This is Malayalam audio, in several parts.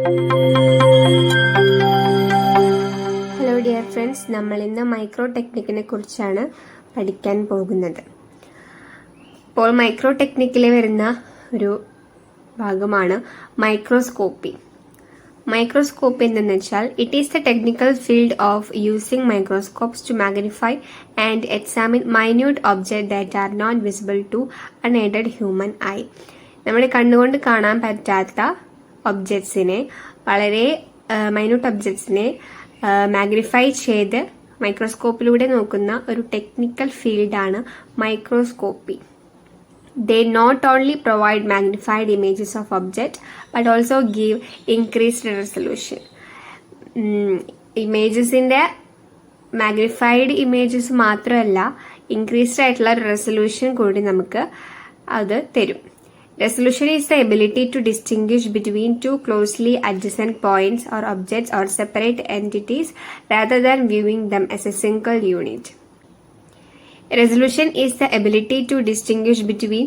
ഹലോ ഡിയർ ഫ്രണ്ട്സ്, നമ്മൾ ഇന്ന് മൈക്രോ ടെക്നിക്കിനെ കുറിച്ചാണ് പഠിക്കാൻ പോകുന്നത്. ഇപ്പോൾ മൈക്രോ ടെക്നിക്കിൽ വരുന്ന ഒരു ഭാഗമാണ് മൈക്രോസ്കോപ്പി. മൈക്രോസ്കോപ്പി എന്തെന്ന് വെച്ചാൽ it is the technical field of using microscopes to magnify and examine minute object that are not visible to unaided human eye. നമ്മുടെ കണ്ണുകൊണ്ട് കാണാൻ പറ്റാത്ത ഒബ്ജക്ട്സിനെ, വളരെ മൈന്യൂട്ട് ഒബ്ജക്ട്സിനെ മാഗ്നിഫൈ ചെയ്ത് മൈക്രോസ്കോപ്പിലൂടെ നോക്കുന്ന ഒരു ടെക്നിക്കൽ ഫീൽഡാണ് microscopy. They not only provide magnified images of object but also give increased resolution. ഇമേജസിന്റെ മാഗ്നിഫൈഡ് ഇമേജസ് മാത്രമല്ല, ഇൻക്രീസ്ഡ് ആയിട്ടുള്ള റെസൊല്യൂഷൻ കൂടി നമുക്ക് അത് തരും. Resolution is the ability to distinguish between two closely adjacent points or objects or separate entities rather than viewing them as a single unit. Resolution is the ability to distinguish between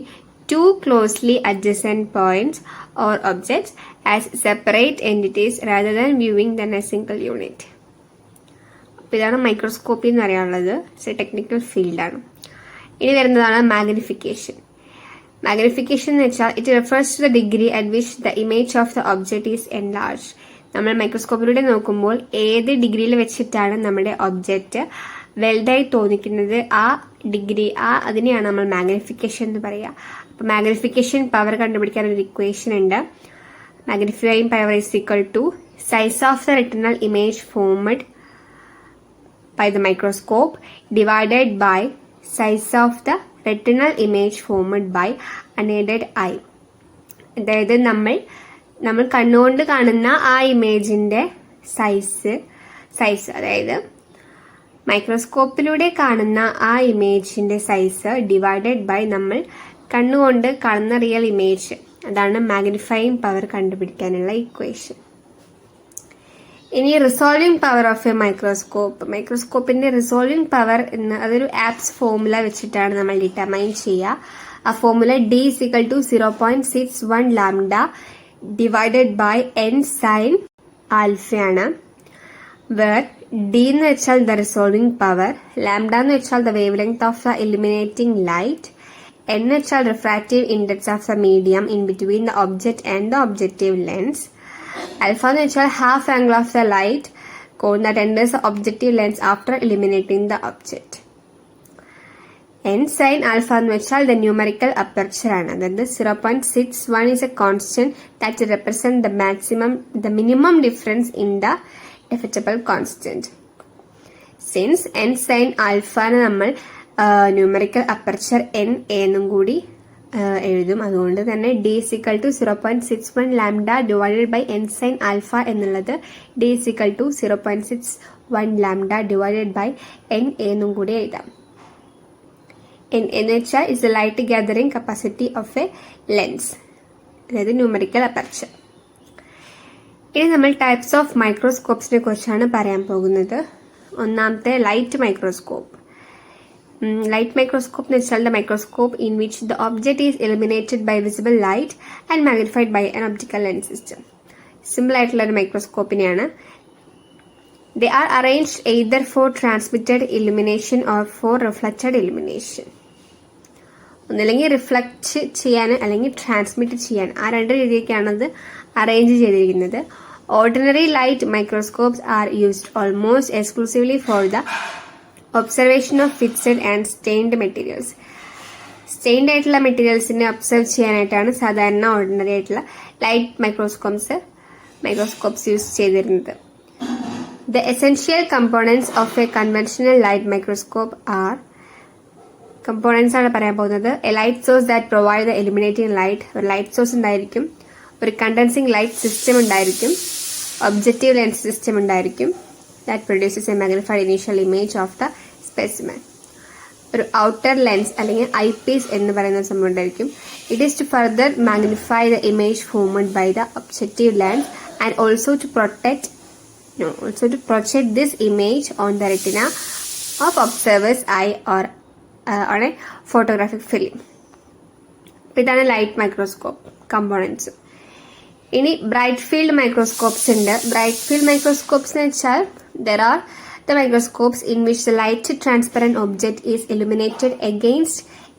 two closely adjacent points or objects as separate entities rather than viewing them as a single unit. ഇതാണ് മൈക്രോസ്കോപ്പി എന്ന് പറയാനുള്ളത്. ഇറ്റ്സ് എ ടെക്നിക്കൽ ഫീൽഡാണ്. ഇനി വരുന്നതാണ് മാഗ്നിഫിക്കേഷൻ. മാഗ്നിഫിക്കേഷൻ എന്ന് വെച്ചാൽ it refers to the degree at which the image of the object is enlarge. നമ്മൾ മൈക്രോസ്കോപ്പിലൂടെ നോക്കുമ്പോൾ ഏത് ഡിഗ്രിയിൽ വെച്ചിട്ടാണ് നമ്മുടെ ഒബ്ജക്റ്റ് വലുതായി തോന്നിക്കുന്നത്, ആ ഡിഗ്രി, അതിനെയാണ് നമ്മൾ മാഗ്നിഫിക്കേഷൻ എന്ന് പറയുക. അപ്പോൾ മാഗ്നിഫിക്കേഷൻ പവർ കണ്ടുപിടിക്കാൻ ഒരു ഇക്വേഷൻ ഉണ്ട്. Magnifying power is equal to size of the retinal image formed by the microscope divided by size of the retinal image formed by unaided eye. അതായത് നമ്മൾ കണ്ണുകൊണ്ട് കാണുന്ന ആ ഇമേജിന്റെ സൈസ്, അതായത് മൈക്രോസ്കോപ്പിലൂടെ കാണുന്ന ആ ഇമേജിന്റെ സൈസ് ഡിവൈഡഡ് ബൈ നമ്മൾ കണ്ണുകൊണ്ട് കാണുന്ന റിയൽ ഇമേജ്. അതാണ് മാഗ്നിഫൈയിങ് പവർ കണ്ടുപിടിക്കാനുള്ള ഇക്വേഷൻ. ഇനി resolving power of a microscope. മൈക്രോസ്കോപ്പിന്റെ റിസോൾവിംഗ് പവർ എന്ന് അതൊരു ആപ്സ് ഫോർമുല വെച്ചിട്ടാണ് നമ്മൾ ഡിറ്റർമൈൻ ചെയ്യുക. ആ formula D is equal to 0.61 lambda divided by n sin alpha ആണ്. വേർ D എന്ന് വെച്ചാൽ ദ റിസോൾവിംഗ് പവർ, ലാംഡ എന്ന് വെച്ചാൽ the wave length of the illuminating light, n എന്ന് വെച്ചാൽ refractive index of the medium in between the object and the objective lens, alpha എന്ന് വെച്ചാൽ half angle of the light cone that enters the objective lens after illuminating the object. n sin alpha എന്ന് വെച്ചാൽ ദ ന്യൂമറിക്കൽ അപ്പർച്ചർ ആണ്. അതായത് 0.61 is a constant that represents the minimum difference in the definable constant. Since n sin alpha നമ്മൾ ന്യൂമറിക്കൽ അപ്പർച്ചർ n എന്നും കൂടി എഴുതും, അതുകൊണ്ട് തന്നെ D is equal to 0.61 lambda divided by n sin alpha എന്നുള്ളത് D is equal to 0.61 lambda divided by n എന്നും കൂടി എഴുതാം. n എന്ന് വെച്ചാൽ is the light gathering capacity of a lens, അതായത് ന്യൂമറിക്കൽ അപ്പർച്ചർ. ഇനി നമ്മൾ ടൈപ്സ് ഓഫ് മൈക്രോസ്കോപ്സിനെ കുറിച്ചാണ് പറയാൻ പോകുന്നത്. ഒന്നാമത്തെ ലൈറ്റ് മൈക്രോസ്കോപ്പ്. ലൈറ്റ് മൈക്രോസ്കോപ്പ് എന്ന് വെച്ചാൽ the microscope in which the object is illuminated by visible light and magnified by an optical lens system. Simple ആയിട്ടുള്ള ഒരു മൈക്രോസ്കോപ്പിനെയാണ്. They are arranged either for transmitted illumination or for reflected illumination. ഒന്നല്ലെങ്കിൽ റിഫ്ലക്റ്റ് ചെയ്യാൻ അല്ലെങ്കിൽ ട്രാൻസ്മിറ്റ് ചെയ്യാൻ, ആ രണ്ട് രീതിക്കാണ് അത് അറേഞ്ച് ചെയ്തിരിക്കുന്നത്. Ordinary light microscopes are used almost exclusively for the observation of fixed and stained materials. Stained ആയിട്ടുള്ള മെറ്റീരിയൽസിനെ ഒബ്സർവ് ചെയ്യാനായിട്ടാണ് സാധാരണ ഓർഡിനറി ആയിട്ടുള്ള ലൈറ്റ് മൈക്രോസ്കോപ്സ് യൂസ് ചെയ്തിരുന്നത്. The essential components of a conventional light microscope are components ആണ് പറയാൻ പോകുന്നത്. A light source that provide the illuminating light. ഒരു ലൈറ്റ് സോഴ്സ് ഉണ്ടായിരിക്കും, ഒരു കണ്ടൻസിങ് ലൈറ്റ് സിസ്റ്റം ഉണ്ടായിരിക്കും, ഒബ്ജക്റ്റീവ് ലെൻസ് സിസ്റ്റം ഉണ്ടായിരിക്കും, that produces a magnified initial image of the specimen. ഒരു ഔട്ടർ ലെൻസ് അല്ലെങ്കിൽ ഐ പീസ് എന്ന് പറയുന്ന സംഭവം ഉണ്ടായിരിക്കും. It is to further magnify the image formed by the objective lens and also to project this image on the retina of observer's eye or on a photographic film. ഇതാണ് ലൈറ്റ് മൈക്രോസ്കോപ്പ് കമ്പോണൻസ്. ഇനി ബ്രൈറ്റ് ഫീൽഡ് മൈക്രോസ്കോപ്സ് ഉണ്ട്. ബ്രൈറ്റ് ഫീൽഡ് മൈക്രോസ്കോപ്സ് എന്ന് വെച്ചാൽ there are the microscopes in which the light transparent object is illuminated against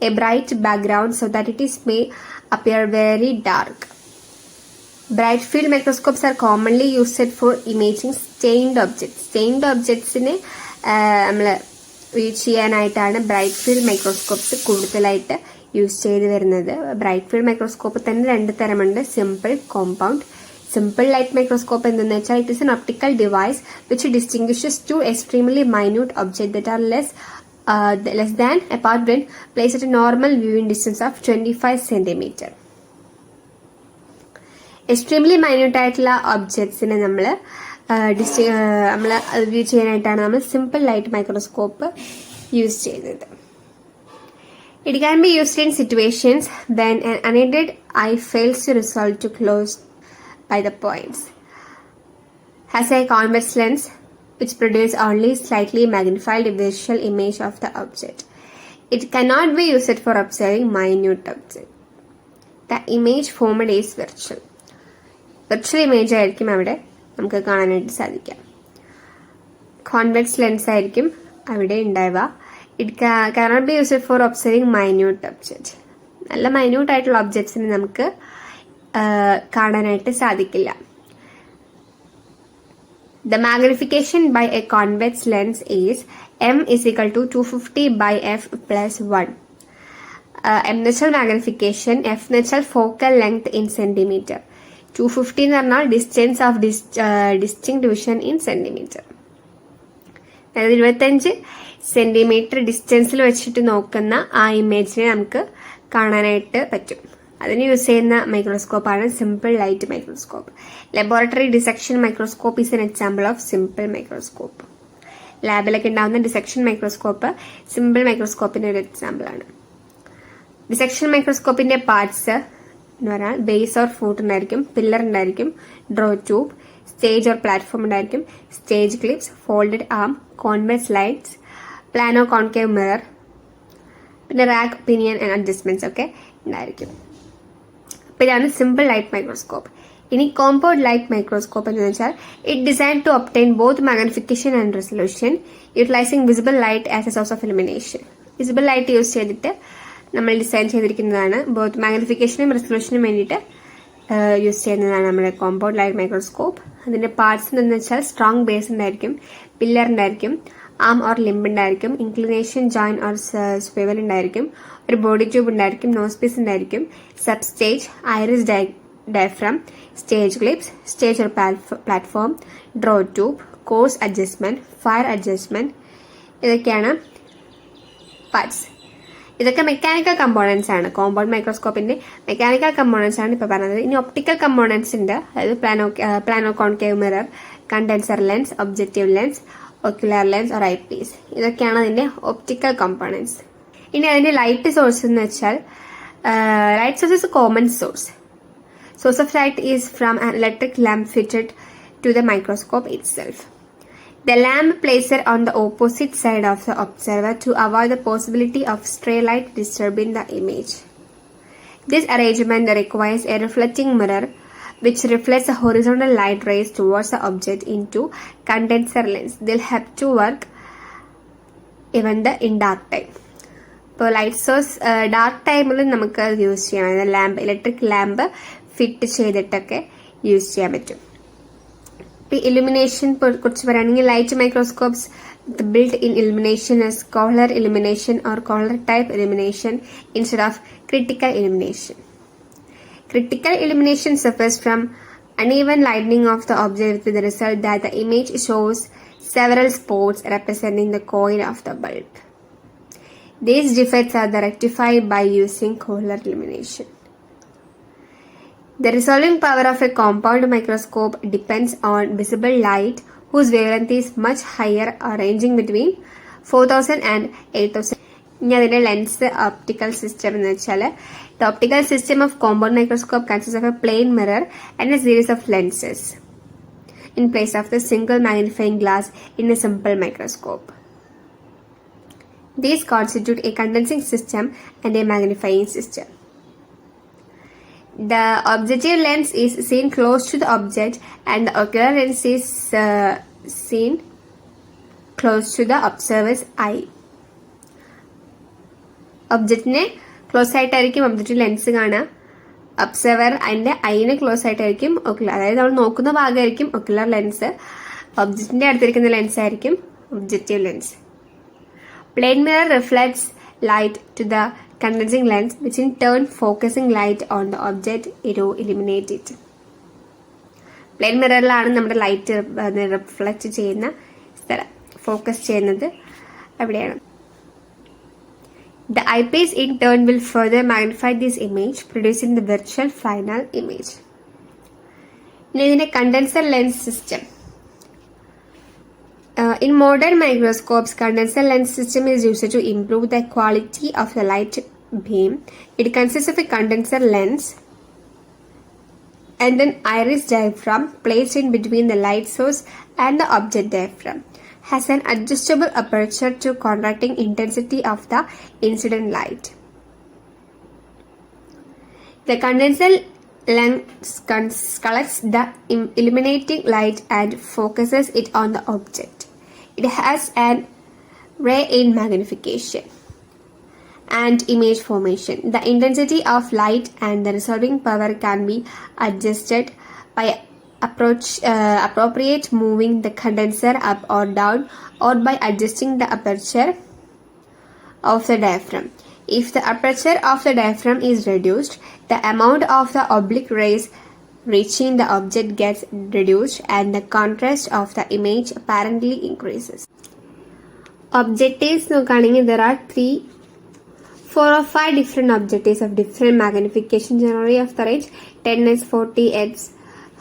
a bright background so that it is may appear very dark. Bright field microscopes are commonly used for imaging stained objects. Stained objects നെ നമ്മൾ റീച്ച് ചെയ്യാനായിട്ടാണ് ബ്രൈറ്റ് ഫീൽഡ് മൈക്രോസ്കോപ്സ് കൂടുതലായിട്ട് യൂസ് ചെയ്ത് വരുന്നത്. ബ്രൈറ്റ് ഫീൽഡ് മൈക്രോസ്കോപ്പ് തന്നെ 2 തരമുണ്ട്, simple, compound. Simple light microscope എന്തെന്ന് വെച്ചാൽ it is an optical device which distinguishes to extremely minute object that are less than apart when placed at a normal viewing distance of 25 centimeter. Extremely minute ആയിട്ടുള്ള ഒബ്ജക്ട്സിനെ നമ്മൾ വ്യൂ ചെയ്യാനായിട്ടാണ് നമ്മൾ സിമ്പിൾ ലൈറ്റ് മൈക്രോസ്കോപ്പ് യൂസ് ചെയ്യുന്നത്. It can be used in situations when an unaided eye fails to resolve to close by the points. Has a convex lens which produces only slightly magnified visual image of the object. It cannot be used for observing minute objects. The image formed is virtual. Virtual image ആയിരിക്കും അവിടെ നമുക്ക് കാണാനായിട്ട് സാധിക്കാം. കോൺവെക്സ് ലെൻസ് ആയിരിക്കും അവിടെ ഉണ്ടാവുക. It cannot be used for observing minute objects. നല്ല മൈന്യൂട്ട് ആയിട്ടുള്ള ഒബ്ജക്ട്സിനെ നമുക്ക് കാണാനായിട്ട് സാധിക്കില്ല. The magnification by a convex lens is m is equal to 250 by f plus 1. m എന്ന് വെച്ചാൽ മാഗ്നിഫിക്കേഷൻ, f എന്ന് വെച്ചാൽ ഫോക്കൽ ലെങ്ത് ഇൻ സെന്റിമീറ്റർ, 250 എന്ന് പറഞ്ഞാൽ distance of distinct vision in centimetre. അതായത് 25 സെന്റിമീറ്റർ ഡിസ്റ്റൻസിൽ വെച്ചിട്ട് നോക്കുന്ന ആ ഇമേജിനെ നമുക്ക് കാണാനായിട്ട് പറ്റും. അതിന് യൂസ് ചെയ്യുന്ന മൈക്രോസ്കോപ്പാണ് simple light microscope. Laboratory dissection microscope is an example of simple microscope. ലാബിലൊക്കെ ഉണ്ടാകുന്ന ഡിസെക്ഷൻ മൈക്രോസ്കോപ്പ് സിമ്പിൾ മൈക്രോസ്കോപ്പിന്റെ ഒരു എക്സാമ്പിൾ ആണ്. ഡിസെക്ഷൻ മൈക്രോസ്കോപ്പിന്റെ പാർട്സ് എന്ന് പറഞ്ഞാൽ ബേസ് ഓർ ഫൂട്ട് ഉണ്ടായിരിക്കും, പില്ലർ ഉണ്ടായിരിക്കും, draw tube, stage or platform ഉണ്ടായിരിക്കും, stage clips, folded arm, convex lights, plano concave mirror, പിന്നെ റാക്ക്, പിനിയൻ ആൻഡ് അഡ്ജസ്റ്റ്മെന്റ്സ് ഒക്കെ ഉണ്ടായിരിക്കും. അപ്പോൾ ഇതാണ് സിമ്പിൾ ലൈറ്റ് മൈക്രോസ്കോപ്പ്. ഇനി കോമ്പൗണ്ട് ലൈറ്റ് മൈക്രോസ്കോപ്പ് എന്ന് വെച്ചാൽ it design to obtain both magnification and resolution utilising visible light as a source of illumination. Visible light use ചെയ്തിട്ട് നമ്മൾ ഡിസൈൻ ചെയ്തിരിക്കുന്നതാണ്. ബോത്ത് മാഗ്നിഫിക്കേഷനും റെസൊല്യൂഷനും വേണ്ടിയിട്ട് യൂസ് ചെയ്യുന്നതാണ് നമ്മുടെ കോമ്പൗണ്ട് ലൈറ്റ് മൈക്രോസ്കോപ്പ്. അതിന്റെ പാർട്സ് എന്ന് വെച്ചാൽ സ്ട്രോങ് ബേസ് ഉണ്ടായിരിക്കും, പില്ലർ ഉണ്ടായിരിക്കും, ആം ഓർ ലിംബ് ഉണ്ടായിരിക്കും, ഇൻക്ലിനേഷൻ ജോയിന്റ് ഓർ സ്വിവൽ ഉണ്ടായിരിക്കും, ഒരു ബോഡി ട്യൂബ് ഉണ്ടായിരിക്കും, നോസ് പീസ് ഉണ്ടായിരിക്കും, substage, iris diaphragm, stage clips, stage or platform, draw tube, coarse adjustment, fine adjustment, ഇതൊക്കെയാണ് പാർട്സ്. ഇതൊക്കെ മെക്കാനിക്കൽ കമ്പോണൻസ് ആണ്. കോമ്പൗണ്ട് മൈക്രോസ്കോപ്പിന്റെ മെക്കാനിക്കൽ കമ്പോണൻസ് ആണ് ഇപ്പോൾ പറഞ്ഞത്. ഇനി ഒപ്റ്റിക്കൽ കമ്പോണൻസ് ഉണ്ട്. അതായത് plano concave mirror, condenser lens, objective lens, ocular lens or eyepiece, ഇതൊക്കെയാണ് അതിന്റെ ഒപ്റ്റിക്കൽ കമ്പോണൻസ്. ഇനി അതിന്റെ ലൈറ്റ് സോഴ്സ് എന്ന് വെച്ചാൽ light source is common source. Source of light is from an electric lamp fitted to the microscope itself. The lamp placed on the opposite side of the observer to avoid the possibility of stray light disturbing the image. This arrangement requires a reflecting mirror which reflects the horizontal light rays towards the object into condenser lens. They'll have to work even in dark time. ഇപ്പോൾ ലൈറ്റ് സോഴ്സ് ഡാർക്ക് ടൈമിൽ നമുക്ക് യൂസ് ചെയ്യാം. ലാമ്പ്, ഇലക്ട്രിക് ലാമ്പ് ഫിറ്റ് ചെയ്തിട്ടൊക്കെ യൂസ് ചെയ്യാൻ പറ്റും. ഇപ്പം ഇലുമിനേഷൻ കുറിച്ച് പറയുകയാണെങ്കിൽ light microscopes built in illumination as Kohler illumination or color type illumination instead of critical illumination. Critical illumination suffers from uneven lighting of the object with the result that the image shows several spots representing the coil of the bulb. These defects are rectified by using color illumination. The resolving power of a compound microscope depends on visible light whose wavelength is much higher, ranging between 4000 and 8000. ഇനി അതിന്റെ ലെൻസ് ഓപ്റ്റിക്കൽ സിസ്റ്റം എന്ന് വെച്ചാൽ the optical system of compound microscope consists of a plane mirror and a series of lenses in place of the single magnifying glass in a simple microscope. These constitute a condensing system and a magnifying system. The objective lens is seen close to the object and the ocular lens is seen close to the observer's eye. ഒബ്ജക്റ്റിനെ ക്ലോസ് ആയിട്ടായിരിക്കും ഒബ്ജക്റ്റീവ് ലെൻസ് കാണുക. ഒബ്സർവർ അതിന്റെ ഐനെ ക്ലോസ് ആയിട്ടായിരിക്കും ഒക്കുലർ, അതായത് നമ്മൾ നോക്കുന്ന ഭാഗമായിരിക്കും ഒക്കുലർ ലെൻസ്, ഒബ്ജക്റ്റിന്റെ അടുത്തിരിക്കുന്ന ലെൻസ് ആയിരിക്കും objective lens. Plain mirror reflects light to the condensing lens, which in turn focusing light on the object to eliminate it. Plain മിററിലാണ് നമ്മുടെ ലൈറ്റ് റിഫ്ലക്റ്റ് ചെയ്യുന്ന സ്ഥലം, ഫോക്കസ് ചെയ്യുന്നത് അവിടെയാണ്. The eyepiece in turn will further magnify this image, producing the virtual final image. ഇനി ഇതിന്റെ condenser lens system. In modern microscopes, condenser lens system is used to improve the quality of the light beam. It consists of a condenser lens and an iris diaphragm placed in between the light source and the object diaphragm. Has an adjustable aperture to contracting intensity of the incident light. The condenser lens collects the illuminating light and focuses it on the object. It has an ray in magnification and image formation. The intensity of light and the resolving power can be adjusted by appropriate moving the condenser up or down, or by adjusting the aperture of the diaphragm. If the aperture of the diaphragm is reduced, the amount of the oblique rays reaching the object gets reduced and the contrast of the image apparently increases. Objectives നോക്കുകയാണെങ്കിൽ there are 4 or 5 different objectives of different magnification, generally of the range 10x, 40x,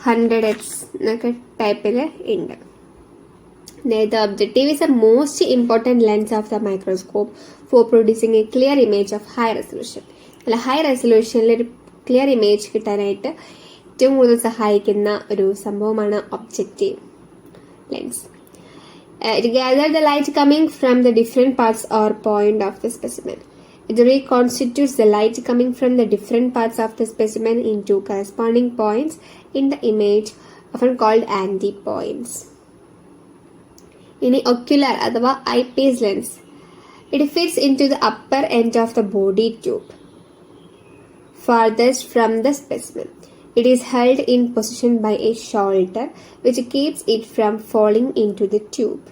100x എന്നൊക്കെ ടൈപ്പിൽ ഉണ്ട്. The objective is the most important lens of the microscope for producing a clear image of high resolution. അല്ല, ഹൈ റെസൊല്യൂഷനിൽ ഒരു ക്ലിയർ ഇമേജ് കിട്ടാനായിട്ട് ഏറ്റവും കൂടുതൽ സഹായിക്കുന്ന ഒരു സംഭവമാണ് objective lens. It gathers the light coming from the different parts or point of the specimen. It reconstitutes the light coming from the different parts of the specimen into corresponding points in the image, often called anti-points. ഇനി ഒക്യുലർ അഥവാ eyepiece lens. It fits into the upper end of the body tube, farthest from the specimen. It is held in position by a shoulder, which keeps it from falling into the tube.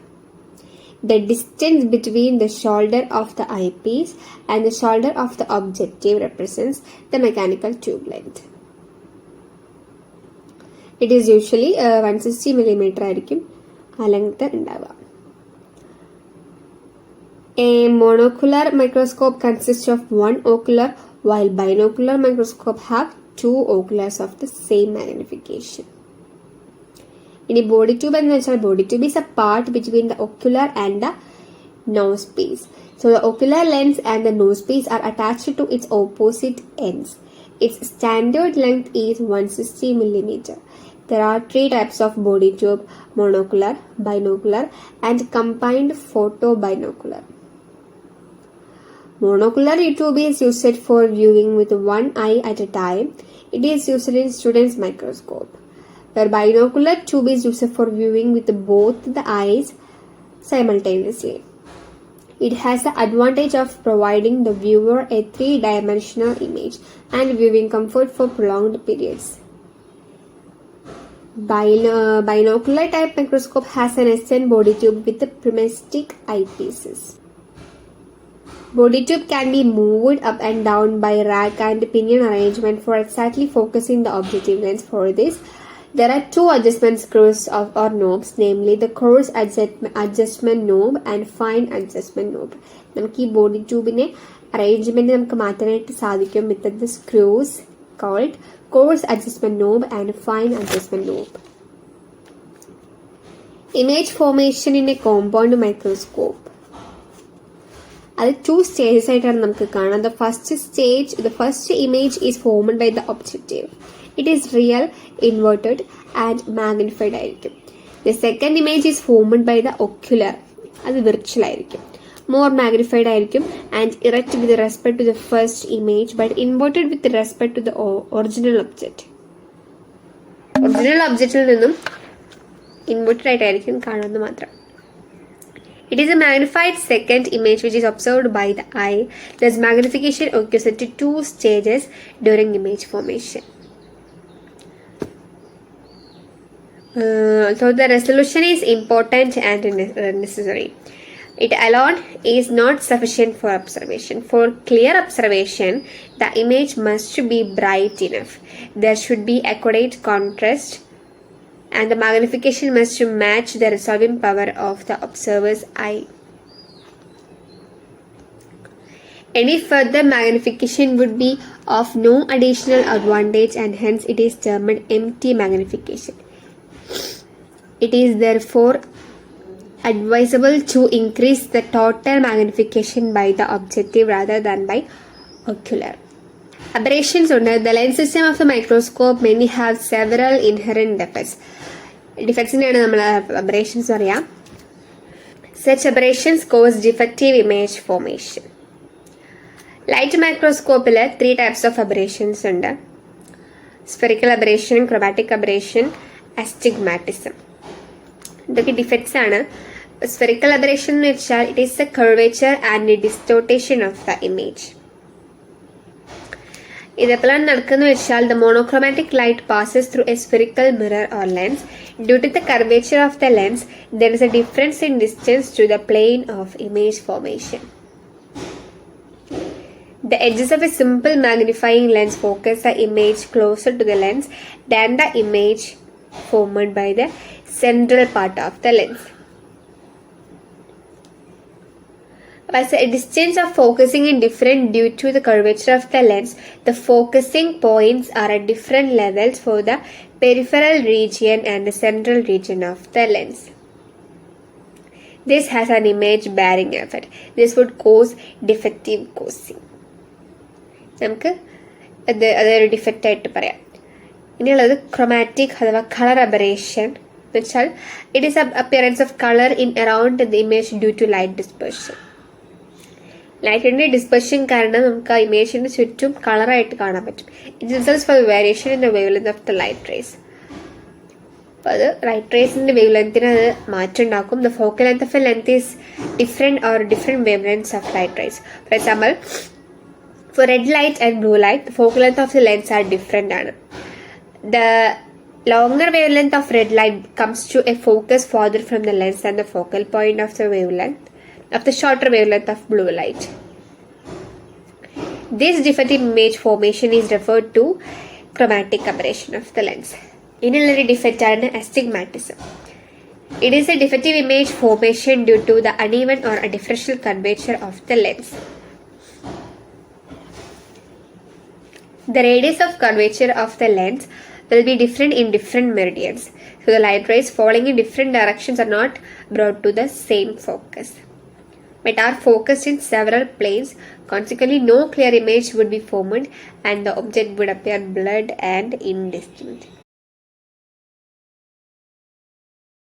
The distance between the shoulder of the eyepiece and the shoulder of the objective represents the mechanical tube length. It is usually 160 mm ആയിരിക്കും ആ ലെങ്ത് ഉണ്ടാവുക. A monocular microscope consists of one ocular, while binocular microscope have 2 oculars of the same magnification. ഇനി ബോഡി ട്യൂബ് എന്ന് വെച്ചാൽ body tube is a part between the ocular and the nose piece. So the ocular lens and the nose piece are attached to its opposite ends. Its standard length is 160 mm. There are 3 types of body tube: monocular, binocular, and combined photobinocular. Monocular tube is used for viewing with one eye at a time. It is used in student's microscope. Where binocular tube is used for viewing with both the eyes simultaneously. It has the advantage of providing the viewer a 3-dimensional image and viewing comfort for prolonged periods. Binocular type microscope has an SN body tube with the prismatic eyepieces. Body tube can be moved up and down by rack and pinion arrangement for exactly focusing the objective lens. For this, there are 2 adjustment screws or knobs, namely the coarse adjustment knob and fine adjustment knob. നമുക്ക് ഈ ബോഡി ട്യൂബിനെ അറേഞ്ച്മെന്റ് നമുക്ക് മാറ്റാനായിട്ട് സാധിക്കും with the screws called coarse adjustment knob and fine adjustment knob. Image formation in a compound microscope. അത് 2 stages ആയിട്ടാണ് നമുക്ക് കാണാം. The first image is formed by the objective. It is real, inverted and magnified ആയിരിക്കും. The second image is formed by the ocular. അത് വിർച്വൽ ആയിരിക്കും. more magnified ആയിരിക്കും and erect with respect to the first image but inverted with respect to the original object. Original ഒബ്ജക്റ്റിൽ നിന്നും ഇൻവേർട്ടഡ് ആയിട്ടായിരിക്കും കാണുന്നത് മാത്രം. It is a magnified second image which is observed by the eye. Thus magnification occurs at 2 stages during image formation. So the resolution is important and necessary. It alone is not sufficient for observation. For clear observation, the image must be bright enough. There should be accurate contrast and the magnification must match the resolving power of the observer's eye. Any further magnification would be of no additional advantage and hence it is termed empty magnification. It is therefore advisable to increase the total magnification by the objective rather than by ocular. Aberrations under the lens system of the microscope many have several inherent defects. ഡിഫക്ട്സിനെയാണ് നമ്മൾ അബറേഷൻസ് പറയാം. Such aberrations cause defective image formation. Light മൈക്രോസ്കോപ്പിൽ 3 types of aberrations ഉണ്ട്. Spherical aberration, chromatic aberration, astigmatism. ഇതൊക്കെ ഡിഫക്ട്സ് ആണ്. സ്ഫെറിക്കൽ അബറേഷൻ എന്ന് വെച്ചാൽ it is a curvature and distortion of the image. ഇതെപ്പോഴാണ് നടക്കുന്നത് വെച്ചാൽ the monochromatic light passes through a spherical mirror or lens. Due to the curvature of the lens, there is a difference in distance to the plane of image formation. The edges of a simple magnifying lens focus the image closer to the lens than the image formed by the central part of the lens. As a distance of focusing is different due to the curvature of the lens, the focusing points are at different levels for the peripheral region and the central region of the lens. This has an image bearing effect. This would cause defective causing. നമുക്ക് അതൊരു ഡിഫക്റ്റ് ആയിട്ട് പറയാം. ഇനിയുള്ളത് ക്രോമാറ്റിക് അഥവാ കളർ അബറേഷൻ എന്ന് വെച്ചാൽ it is appearance of colour in around the image due to light dispersion. ലൈറ്റിൻ്റെ ഡിസ്പെർഷൻ കാരണം നമുക്ക് ആ ഇമേജിന് ചുറ്റും കളറായിട്ട് കാണാൻ പറ്റും. It results for variation in the wave length of the light rays. അപ്പോൾ അത് ലൈറ്റ് റേസിൻ്റെ വേവ് ലെങ്ത്തിന് അത് മാറ്റം ഉണ്ടാക്കും. The focal length of a length is different or different wave lengths of light rays. For example, for red light and blue light, the focal length of the lens are different. The longer wavelength of red light comes to a focus farther from the lens than the focal point of the wavelength of the shorter wavelength of blue light. This defective image formation is referred to chromatic aberration of the lens. Another defect is astigmatism. It is a defective image formation due to the uneven or a differential curvature of the lens. The radius of curvature of the lens will be different in different meridians. So the light rays falling in different directions are not brought to the same focus, but are focused in several planes. Consequently, no clear image would be formed and the object would appear blurred and indistinct.